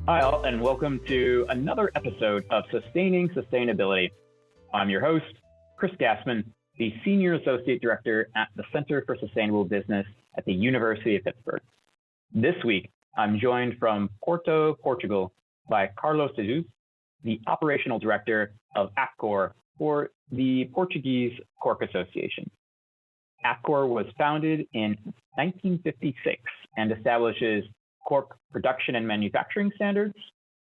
Hi, all, and welcome to another episode of Sustaining Sustainability. I'm your host, Chris Gassman, the Senior Associate Director at the Center for Sustainable Business at the University of Pittsburgh. This week, I'm joined from Porto, Portugal, by Carlos Jesus, the Operational Director of APCOR for the Portuguese Cork Association. APCOR was founded in 1956 and establishes cork production and manufacturing standards,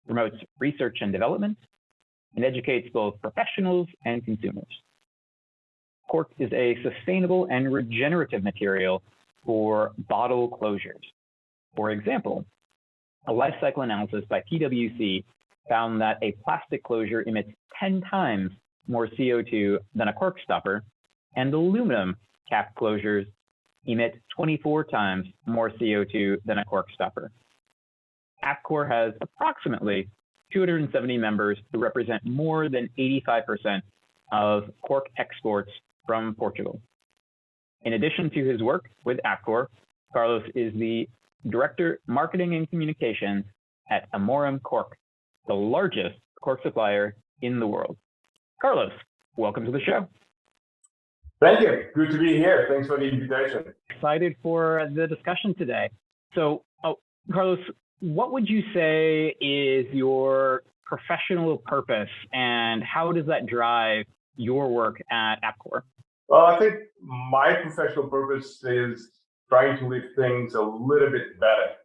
promotes research and development, and educates both professionals and consumers. Cork is a sustainable and regenerative material for bottle closures. For example, a life cycle analysis by PwC found that a plastic closure emits 10 times more CO2 than a cork stopper, and aluminum cap closures emit 24 times more CO2 than a cork stopper. APCOR has approximately 270 members who represent more than 85% of cork exports from Portugal. In addition to his work with APCOR, Carlos is the Director, Marketing and Communications at Amorim Cork, the largest cork supplier in the world. Carlos, welcome to the show. Thank you. Good to be here. Thanks for the invitation. Excited for the discussion today. So, Carlos, what would you say is your professional purpose and how does that drive your work at APCOR? Well, I think my professional purpose is trying to leave things a little bit better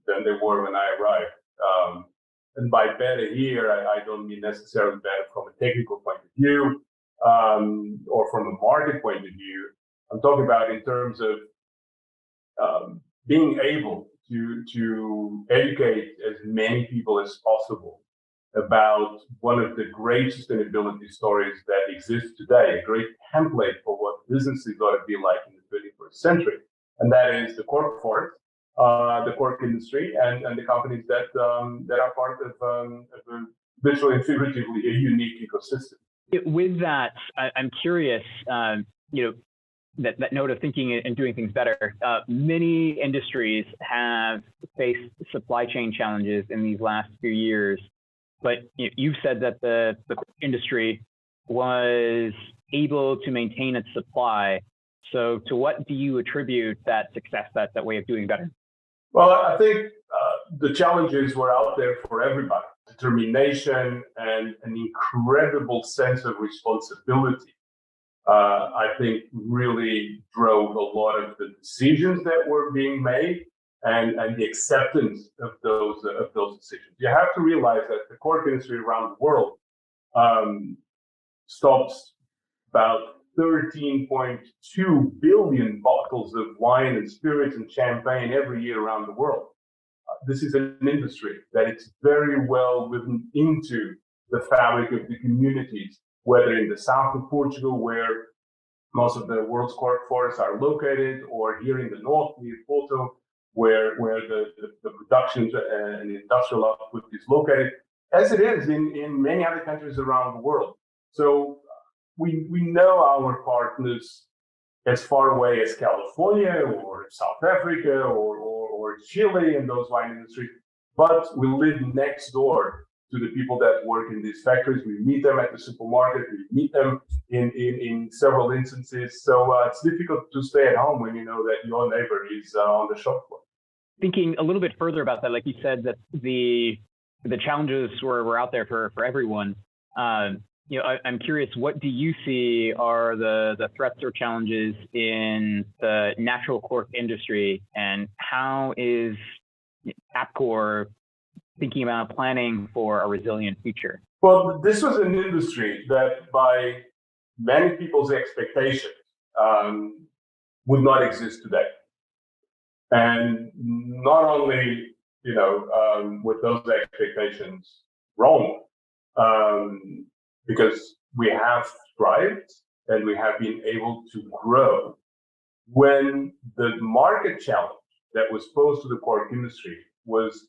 than they were when I arrived. And by better here, I don't mean necessarily better from a technical point of view, or from a market point of view. I'm talking about in terms of being able to educate as many people as possible about one of the great sustainability stories that exists today, a great template for what businesses ought to be like in the 21st century. And that is the cork forest, the cork industry, and the companies that are part of a literally and figuratively a unique ecosystem. With that, I'm curious, that note of thinking and doing things better. Many industries have faced supply chain challenges in these last few years, but you've said that the industry was able to maintain its supply. So to what do you attribute that success, that way of doing better? Well, I think the challenges were out there for everybody. Determination and an incredible sense of responsibility, I think, really drove a lot of the decisions that were being made and the acceptance of those decisions. You have to realize that the cork industry around the world stops about 13.2 billion bottles of wine and spirits and champagne every year around the world. This is an industry that it's very well woven into the fabric of the communities, whether in the south of Portugal, where most of the world's cork forests are located, or here in the north near Porto, where the production and industrial output is located, as it is in many other countries around the world. So we know our partners as far away as California or South Africa or Chile in those wine industries, but we live next door to the people that work in these factories. We meet them at the supermarket, we meet them in several instances. So it's difficult to stay at home when you know that your neighbor is on the shop floor. Thinking a little bit further about that, like you said, that the challenges were out there for everyone. I'm curious, what do you see are the threats or challenges in the natural cork industry, and how is APCOR thinking about planning for a resilient future? Well, this was an industry that, by many people's expectations, would not exist today. And not only, with those expectations wrong, because we have thrived and we have been able to grow when the market challenge that was posed to the cork industry was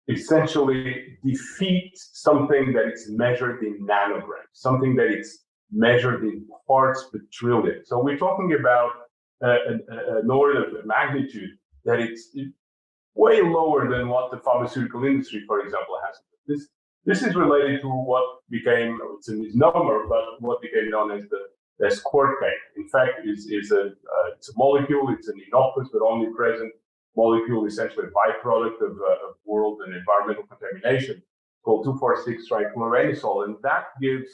essentially defeat something that is measured in nanograms, something that is measured in parts per trillion. So we're talking about an order of magnitude that it's way lower than what the pharmaceutical industry, for example, has. This is related to what became, it's a misnomer, but what became known as cork paint. In fact, it's a molecule, it's an innocuous but omnipresent molecule, essentially a byproduct of world and environmental contamination, called 2,4,6-trichloroanisole, and that gives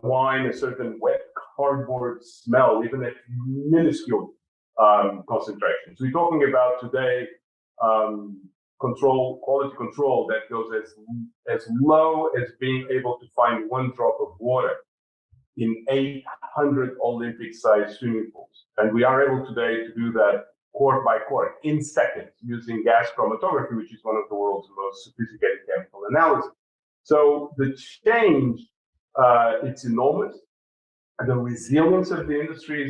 wine a certain wet cardboard smell, even at minuscule concentrations. We're talking about today quality control that goes as low as being able to find one drop of water in 800 Olympic-sized swimming pools. And we are able today to do that cork by cork in seconds using gas chromatography, which is one of the world's most sophisticated chemical analysis. So the change, it's enormous. And the resilience of the industry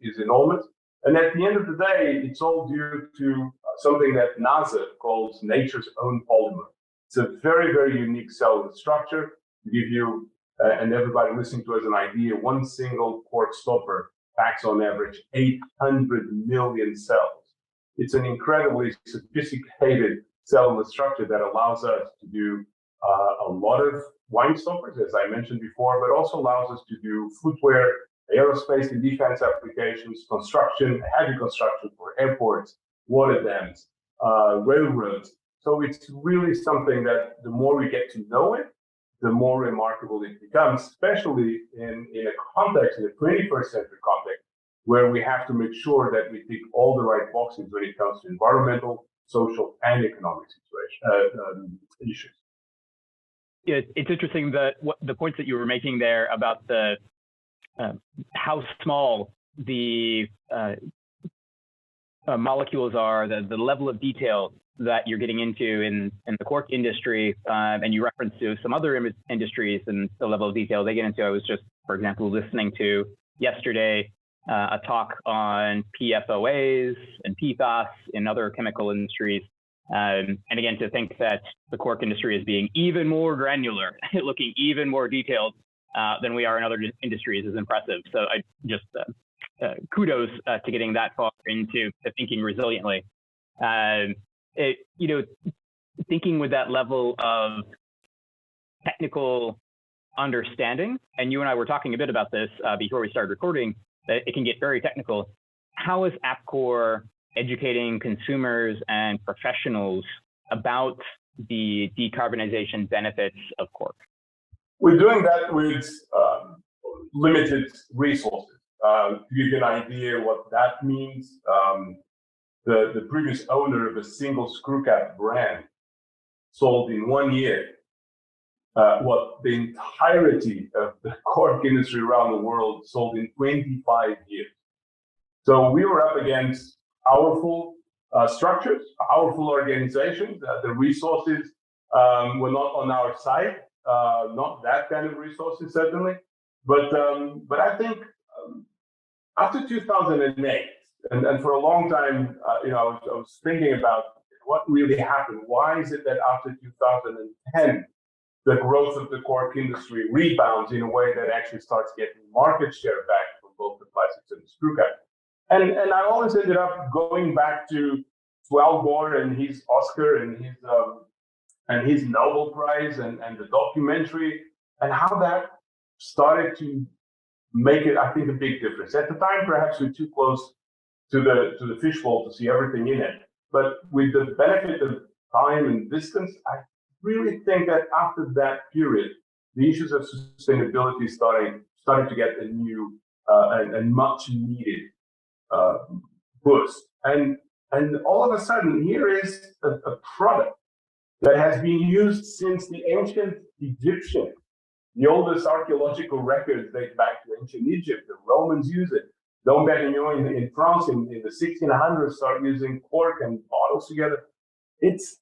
is enormous. And at the end of the day, it's all due to something that NASA calls nature's own polymer. It's a very, very unique cellular structure. To give you and everybody listening to us an idea, one single cork stopper packs on average 800 million cells. It's an incredibly sophisticated cellular structure that allows us to do a lot of wine stoppers, as I mentioned before, but also allows us to do footwear, aerospace and defense applications, construction, heavy construction for airports, water dams, railroads. So it's really something that the more we get to know it, the more remarkable it becomes, especially in a context, in a 21st century context, where we have to make sure that we tick all the right boxes when it comes to environmental, social, and economic issues. Yeah, it's interesting that the points that you were making there about the how small the molecules are, the level of detail that you're getting into in the cork industry, and you referenced to some other industries and the level of detail they get into. I was just, for example, listening to yesterday a talk on PFOAs and PFAS in other chemical industries. And again, to think that the cork industry is being even more granular, looking even more detailed than we are in other industries is impressive. So I just kudos to getting that far into thinking resiliently. Thinking with that level of technical understanding, and you and I were talking a bit about this before we started recording, that it can get very technical. How is APCOR educating consumers and professionals about the decarbonization benefits of cork? We're doing that with limited resources. To give you an idea what that means, the previous owner of a single screw cap brand sold in 1 year what the entirety of the cork industry around the world sold in 25 years. So we were up against powerful structures, powerful organizations. The resources were not on our side, not that kind of resources certainly. But I think after 2008, and for a long time, I was thinking about what really happened. Why is it that after 2010, the growth of the cork industry rebounds in a way that actually starts getting market share back from both the plastics and the screw cap? And I always ended up going back to Al Gore and his Oscar and his Nobel Prize and the documentary, and how that started to make it, I think, a big difference. At the time, perhaps we're too close to the fishbowl to see everything in it. But with the benefit of time and distance, I really think that after that period, the issues of sustainability started to get a new and much needed boost. And all of a sudden, here is a product that has been used since the ancient Egyptians. The oldest archaeological records date back to ancient Egypt. The Romans use it. Dom Pérignon in France in the 1600s started using cork and bottles together. It's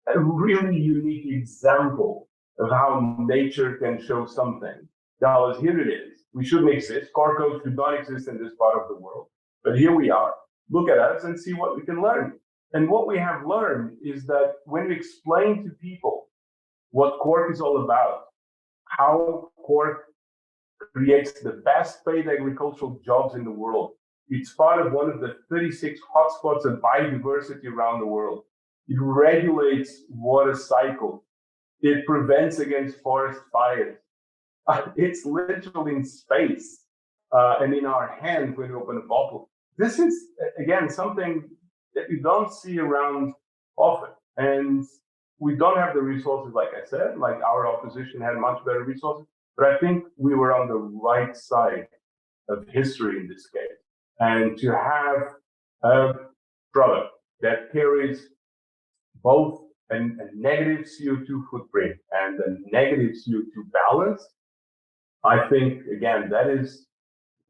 a really unique example of how nature can show something. Now, here it is. We shouldn't exist. Cork coats should not exist in this part of the world. But here we are. Look at us and see what we can learn. And what we have learned is that when we explain to people what cork is all about, how cork creates the best paid agricultural jobs in the world, It's part of one of the 36 hotspots of biodiversity around the world. It regulates water cycle. It prevents against forest fires. It's literally in space and in our hands when we open a bottle. This is, again, something that you don't see around often. And we don't have the resources, like I said, like our opposition had much better resources. But I think we were on the right side of history in this case. And to have a product that carries both a negative CO2 footprint and a negative CO2 balance, I think, again, that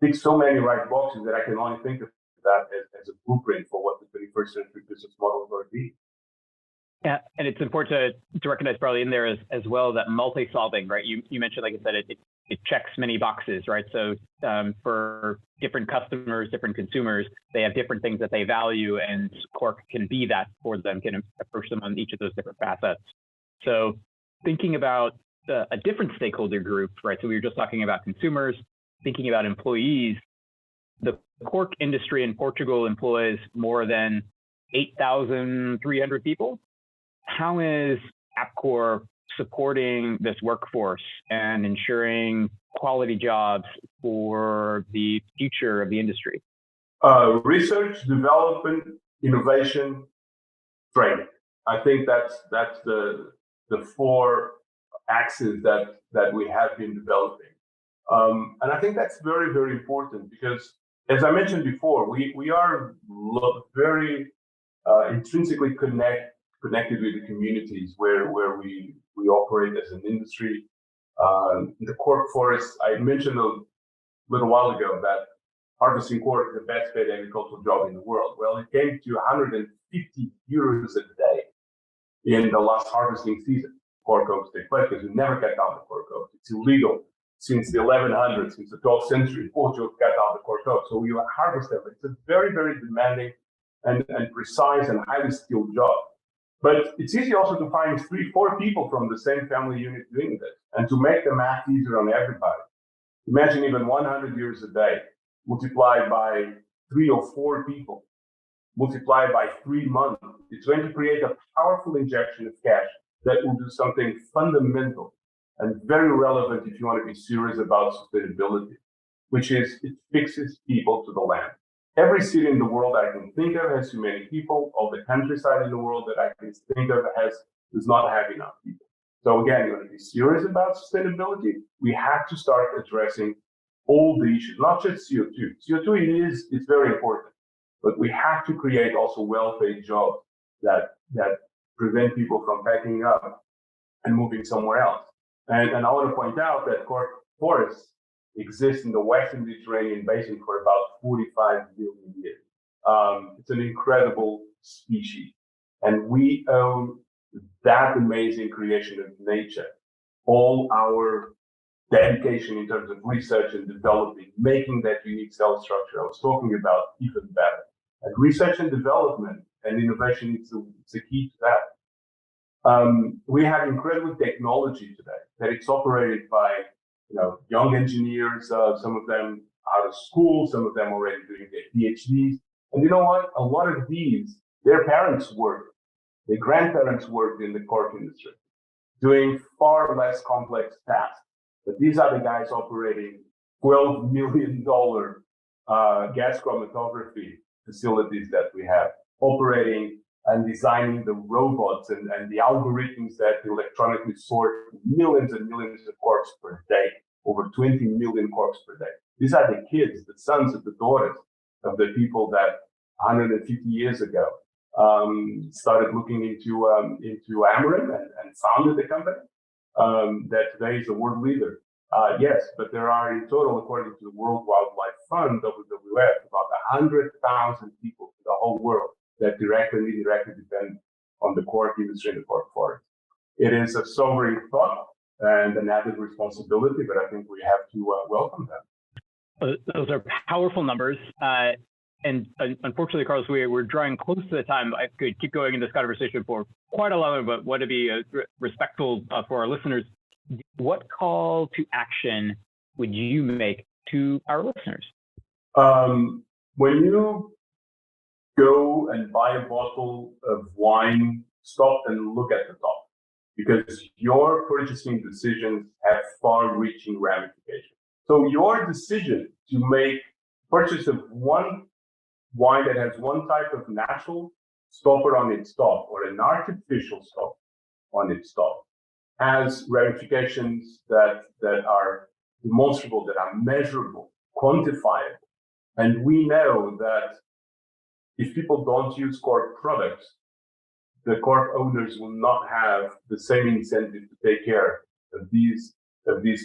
ticks so many right boxes that I can only think of that as a blueprint for what the 21st century business model will be. Yeah, and it's important to recognize probably in there as well that multi-solving, right? You mentioned, like I said, it checks many boxes, right? So for different customers, different consumers, they have different things that they value, and Cork can be that for them, can approach them on each of those different facets. So thinking about a different stakeholder group, right? So we were just talking about consumers, thinking about employees. The cork industry in Portugal employs more than 8,300 people. How is APCOR supporting this workforce and ensuring quality jobs for the future of the industry? Research, development, innovation, training. I think that's the four axes that we have been developing. And I think that's very, very important because, as I mentioned before, we are very intrinsically connected with the communities where we operate as an industry. The cork forest, I mentioned a little while ago that harvesting cork is the best paid agricultural job in the world. Well, it came to 150 euros a day in the last harvesting season. Cork oaks take place because we never cut down the cork oaks. It's illegal since the 1100s, since the 12th century. Portugal cut down the cork oaks, so we harvest them. It's a very, very demanding and precise and highly skilled job. But it's easy also to find 3-4 people from the same family unit doing this, and to make the math easier on everybody. Imagine even 100 euros a day multiplied by 3 or 4 people, multiplied by 3 months. It's going to create a powerful injection of cash that will do something fundamental and very relevant if you want to be serious about sustainability, which is it fixes people to the land. Every city in the world I can think of has too many people. All the countryside in the world that I can think of does not have enough people. So again, you want to be serious about sustainability. We have to start addressing all the issues, not just CO2. CO2 it's very important, but we have to create also well-paid jobs that prevent people from packing up and moving somewhere else. And I want to point out that cork forests exist in the Western Mediterranean basin for about 45 billion years. It's an incredible species. And we owe that amazing creation of nature all our dedication in terms of research and developing, making that unique cell structure I was talking about even better. And research and development and innovation is the key to that. We have incredible technology today that it's operated by young engineers, some of them out of school, some of them already doing their PhDs. And you know what? A lot of these, their parents worked, their grandparents worked in the cork industry, doing far less complex tasks. But these are the guys operating $12 million gas chromatography facilities that we have, operating and designing the robots and the algorithms that electronically sort millions and millions of corks per day, over 20 million corks per day. These are the kids, the sons of the daughters of the people that 150 years ago started looking into Amorim and founded the company that today is a world leader. Yes, but there are in total, according to the World Wildlife Fund, WWF, about 100,000 people in the whole world that directly and indirectly depend on the cork industry and the cork forest. It is a sobering thought and an added responsibility, but I think we have to welcome them. Those are powerful numbers. And unfortunately, Carlos, we're drawing close to the time. I could keep going in this conversation for quite a long, but want to be respectful for our listeners. What call to action would you make to our listeners? when you go and buy a bottle of wine, stop and look at the top, because your purchasing decisions have far-reaching ramifications. So your decision to make purchase of one wine that has one type of natural stopper on its top or an artificial stopper on its top has ramifications that are demonstrable, that are measurable, quantifiable. And we know that if people don't use cork products, the cork owners will not have the same incentive to take care of these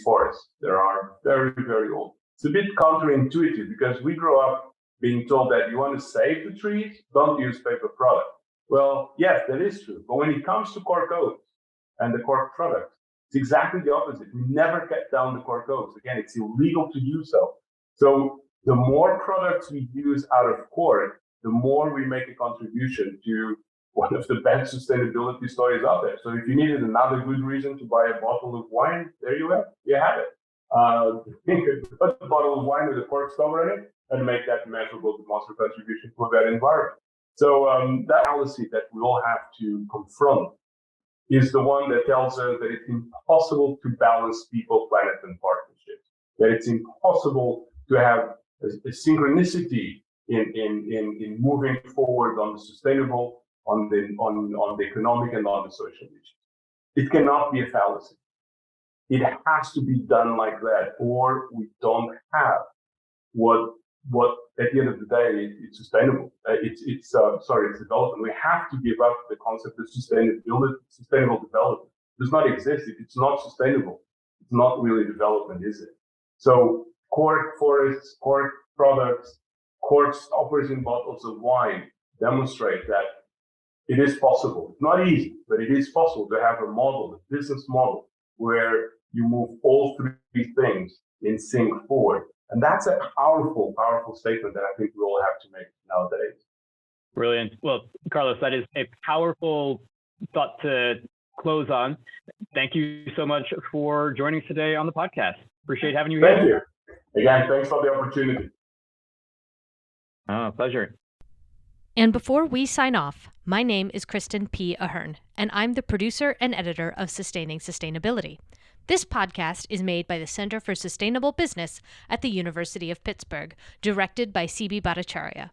forests that are very, very old. It's a bit counterintuitive because we grow up being told that you want to save the trees, don't use paper product. Well, yes, that is true. But when it comes to cork oats and the cork products, it's exactly the opposite. We never cut down the cork oats. Again, it's illegal to do so. So the more products we use out of cork, the more we make a contribution to one of the best sustainability stories out there. So if you needed another good reason to buy a bottle of wine, there you have it. Put a bottle of wine with a cork stopper in it and make that measurable, demonstrable contribution for that environment. So that fallacy that we all have to confront is the one that tells us that it's impossible to balance people, planet, and partnerships. That it's impossible to have a synchronicity in moving forward on the sustainable, on the economic, and on the social issues. It cannot be a fallacy. It has to be done like that, or we don't have what at the end of the day it's sustainable. It's development. We have to give up the concept of sustainable development. It does not exist. If it's not sustainable, it's not really development, is it? So cork forests, cork products, cork stoppers in bottles of wine demonstrate that it is possible. It's not easy, but it is possible to have a model, a business model, where you move all three things in sync forward. And that's a powerful, powerful statement that I think we all have to make nowadays. Brilliant. Well, Carlos, that is a powerful thought to close on. Thank you so much for joining us today on the podcast. Appreciate having you here. Thank you. Again, thanks for the opportunity. Pleasure. And before we sign off, my name is Kristen P. Ahern, and I'm the producer and editor of Sustaining Sustainability. This podcast is made by the Center for Sustainable Business at the University of Pittsburgh, directed by C.B. Bhattacharya.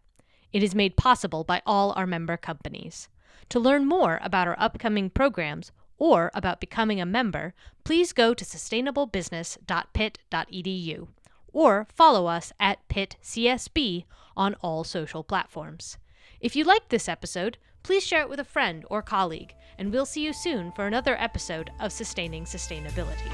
It is made possible by all our member companies. To learn more about our upcoming programs or about becoming a member, please go to sustainablebusiness.pitt.edu or follow us at PittCSB on all social platforms. If you liked this episode, please share it with a friend or colleague, and we'll see you soon for another episode of Sustaining Sustainability.